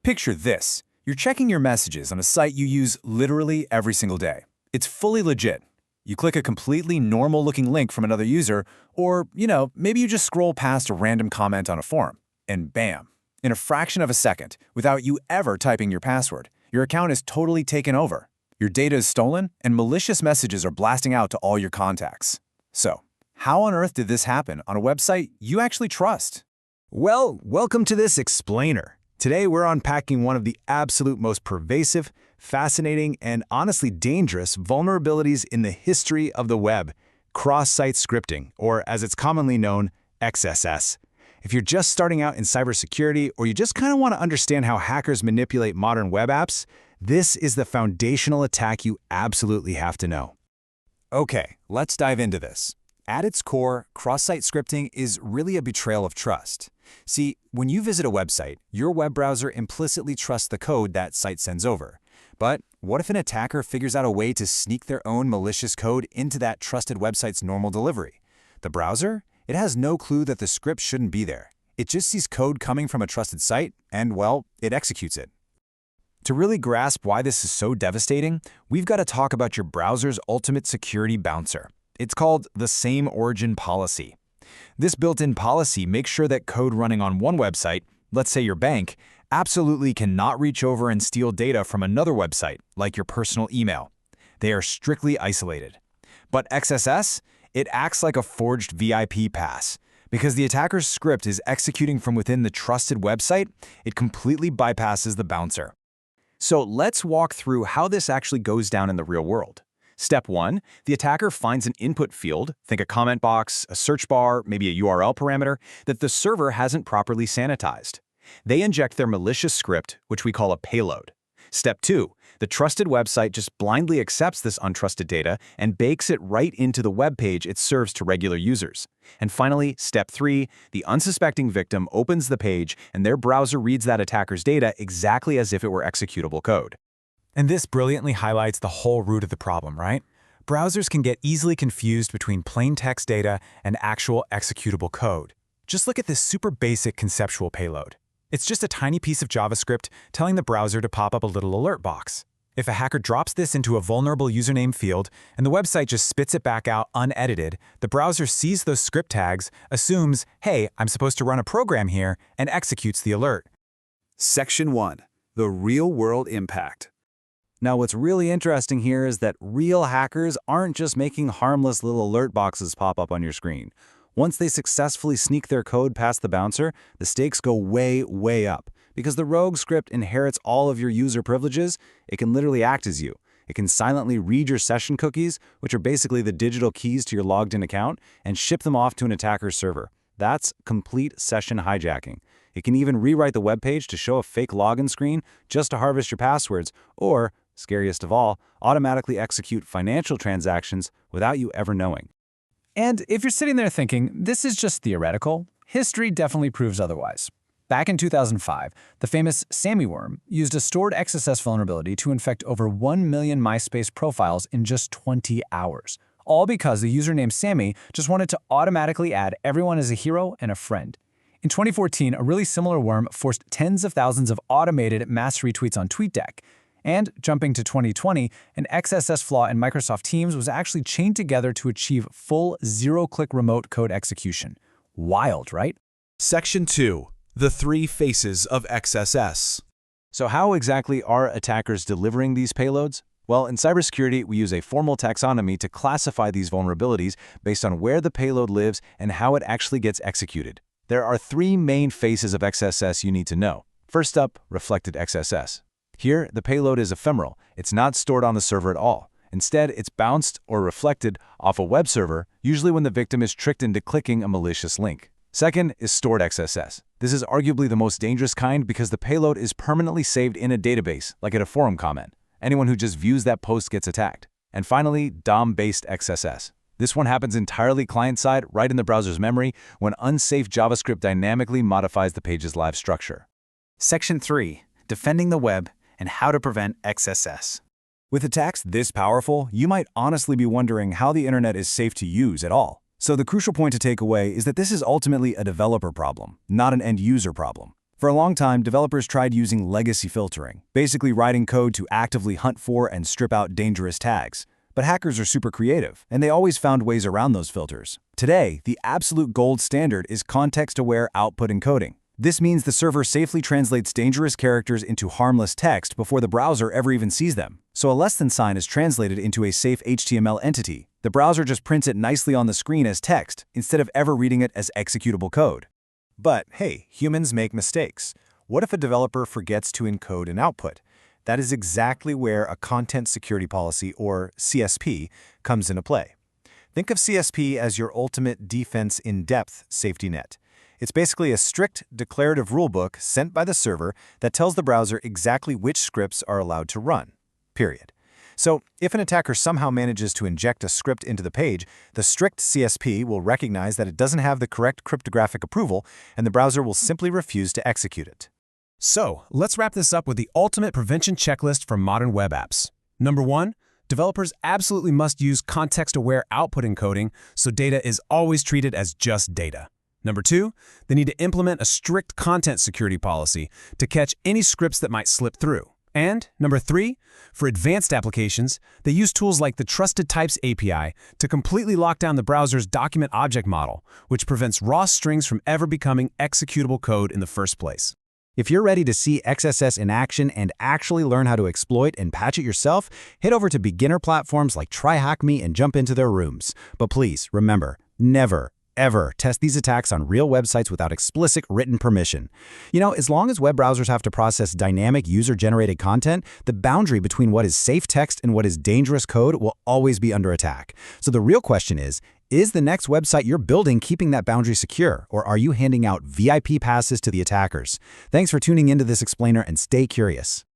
Picture this. You're checking your messages on a site you use literally every single day. It's fully legit. You click a completely normal-looking link from another user, or, maybe you just scroll past a random comment on a forum, and bam, in a fraction of a second, without you ever typing your password, your account is totally taken over. Your data is stolen, and malicious messages are blasting out to all your contacts. So, how on earth did this happen on a website you actually trust? Well, welcome to this explainer. Today we're unpacking one of the absolute most pervasive, fascinating, and honestly dangerous vulnerabilities in the history of the web, cross-site scripting, or as it's commonly known, XSS. If you're just starting out in cybersecurity, or you just kind of want to understand how hackers manipulate modern web apps, this is the foundational attack you absolutely have to know. Okay, let's dive into this. At its core, cross-site scripting is really a betrayal of trust. See, when you visit a website, your web browser implicitly trusts the code that site sends over. But what if an attacker figures out a way to sneak their own malicious code into that trusted website's normal delivery? The browser? It has no clue that the script shouldn't be there. It just sees code coming from a trusted site, and, well, it executes it. To really grasp why this is so devastating, we've got to talk about your browser's ultimate security bouncer. It's called the same origin policy. This built-in policy makes sure that code running on one website, let's say your bank, absolutely cannot reach over and steal data from another website, like your personal email. They are strictly isolated. But XSS? It acts like a forged VIP pass. Because the attacker's script is executing from within the trusted website, it completely bypasses the bouncer. So let's walk through how this actually goes down in the real world. Step 1, the attacker finds an input field, think a comment box, a search bar, maybe a URL parameter, that the server hasn't properly sanitized. They inject their malicious script, which we call a payload. Step 2, the trusted website just blindly accepts this untrusted data and bakes it right into the web page it serves to regular users. And finally, step 3, the unsuspecting victim opens the page and their browser reads that attacker's data exactly as if it were executable code. And this brilliantly highlights the whole root of the problem, right? Browsers can get easily confused between plain text data and actual executable code. Just look at this super basic conceptual payload. It's just a tiny piece of JavaScript telling the browser to pop up a little alert box. If a hacker drops this into a vulnerable username field and the website just spits it back out unedited, the browser sees those script tags, assumes, hey, I'm supposed to run a program here, and executes the alert. Section 1. The real-world impact. Now, what's really interesting here is that real hackers aren't just making harmless little alert boxes pop up on your screen. Once they successfully sneak their code past the bouncer, the stakes go way, way up. Because the rogue script inherits all of your user privileges, it can literally act as you. It can silently read your session cookies, which are basically the digital keys to your logged-in account, and ship them off to an attacker's server. That's complete session hijacking. It can even rewrite the web page to show a fake login screen just to harvest your passwords, or, scariest of all, automatically execute financial transactions without you ever knowing. And if you're sitting there thinking, this is just theoretical, history definitely proves otherwise. Back in 2005, the famous Sammy worm used a stored XSS vulnerability to infect over 1 million MySpace profiles in just 20 hours. All because the user named Sammy just wanted to automatically add everyone as a hero and a friend. In 2014, a really similar worm forced tens of thousands of automated mass retweets on TweetDeck. And, jumping to 2020, an XSS flaw in Microsoft Teams was actually chained together to achieve full zero-click remote code execution. Wild, right? Section 2. The 3 faces of XSS. So how exactly are attackers delivering these payloads? Well, in cybersecurity, we use a formal taxonomy to classify these vulnerabilities based on where the payload lives and how it actually gets executed. There are 3 main faces of XSS you need to know. First up, reflected XSS. Here, the payload is ephemeral. It's not stored on the server at all. Instead, it's bounced or reflected off a web server, usually when the victim is tricked into clicking a malicious link. Second is stored XSS. This is arguably the most dangerous kind because the payload is permanently saved in a database, like at a forum comment. Anyone who just views that post gets attacked. And finally, DOM-based XSS. This one happens entirely client-side, right in the browser's memory, when unsafe JavaScript dynamically modifies the page's live structure. Section 3. Defending the web and how to prevent XSS. With attacks this powerful, you might honestly be wondering how the internet is safe to use at all. So the crucial point to take away is that this is ultimately a developer problem, not an end-user problem. For a long time, developers tried using legacy filtering, basically writing code to actively hunt for and strip out dangerous tags. But hackers are super creative, and they always found ways around those filters. Today, the absolute gold standard is context-aware output encoding. This means the server safely translates dangerous characters into harmless text before the browser ever even sees them. So a less than sign is translated into a safe HTML entity. The browser just prints it nicely on the screen as text, instead of ever reading it as executable code. But hey, humans make mistakes. What if a developer forgets to encode an output? That is exactly where a content security policy, or CSP, comes into play. Think of CSP as your ultimate defense in-depth safety net. It's basically a strict declarative rulebook sent by the server that tells the browser exactly which scripts are allowed to run, period. So if an attacker somehow manages to inject a script into the page, the strict CSP will recognize that it doesn't have the correct cryptographic approval, and the browser will simply refuse to execute it. So, let's wrap this up with the ultimate prevention checklist for modern web apps. Number 1, developers absolutely must use context-aware output encoding so data is always treated as just data. Number 2, they need to implement a strict content security policy to catch any scripts that might slip through. And number 3, for advanced applications, they use tools like the Trusted Types API to completely lock down the browser's document object model, which prevents raw strings from ever becoming executable code in the first place. If you're ready to see XSS in action and actually learn how to exploit and patch it yourself, head over to beginner platforms like TryHackMe and jump into their rooms. But please, remember, never, ever test these attacks on real websites without explicit written permission. You know, as long as web browsers have to process dynamic user-generated content, the boundary between what is safe text and what is dangerous code will always be under attack. So the real question is the next website you're building keeping that boundary secure, or are you handing out VIP passes to the attackers? Thanks for tuning into this explainer and stay curious.